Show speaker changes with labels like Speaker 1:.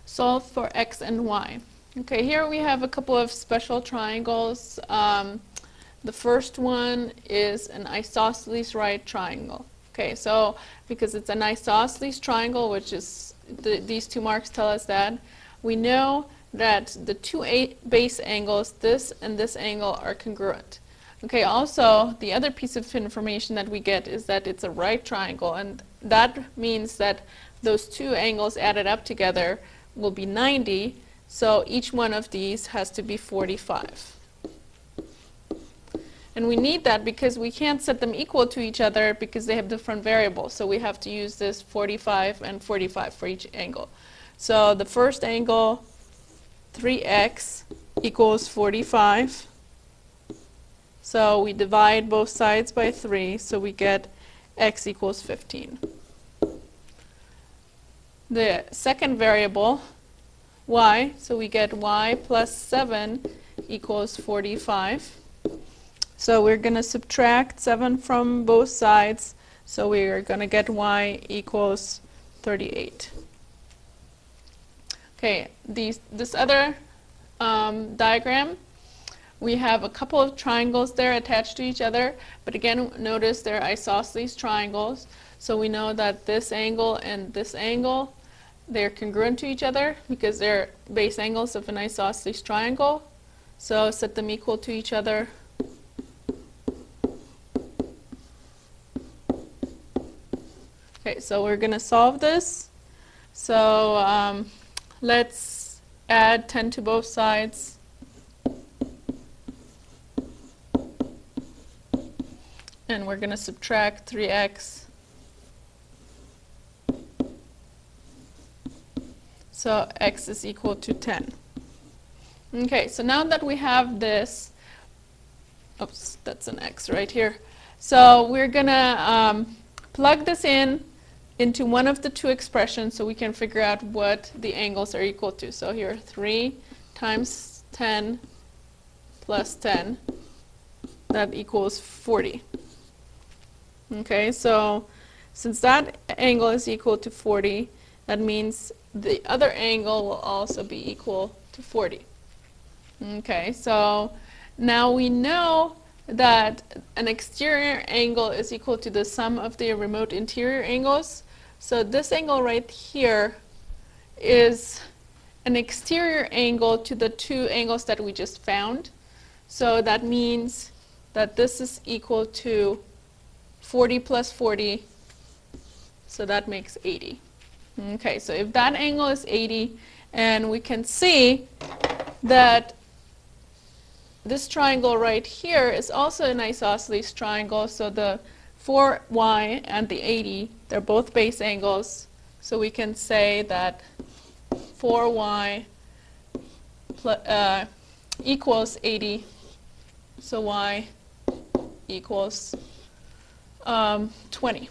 Speaker 1: solve for x and y. Okay, here we have a couple of special triangles. The first one is an isosceles right triangle. Okay, so because it's an isosceles triangle, which is these two marks tell us that, we know that the two base angles, this and this angle, are congruent. Okay, also the other piece of information that we get is that it's a right triangle, and that means that those two angles added up together will be 90, so each one of these has to be 45. And we need that because we can't set them equal to each other because they have different variables. So we have to use this 45 and 45 for each angle. So the first angle, 3x equals 45. So we divide both sides by 3, so we get x equals 15. The second variable, y, so we get y plus 7 equals 45. So we're going to subtract 7 from both sides, so we're going to get y equals 38. Okay, this other diagram, we have a couple of triangles there attached to each other, but again, notice they're isosceles triangles, so we know that this angle and this angle, they're congruent to each other because they're base angles of an isosceles triangle. So set them equal to each other. Okay, so we're going to solve this. So let's add 10 to both sides. And we're going to subtract 3x. So x is equal to 10. Okay, so now that we have this, oops, that's an x right here. So we're going to plug this into one of the two expressions so we can figure out what the angles are equal to. So here, 3 times 10 plus 10, that equals 40. Okay, so since that angle is equal to 40, that means the other angle will also be equal to 40. Okay, so now we know that an exterior angle is equal to the sum of the remote interior angles. So this angle right here is an exterior angle to the two angles that we just found. So that means that this is equal to 40 plus 40, so that makes 80. Okay, so if that angle is 80, and we can see that this triangle right here is also an isosceles triangle, so the 4y and the 80, they're both base angles, so we can say that 4y equals 80, so y equals 20.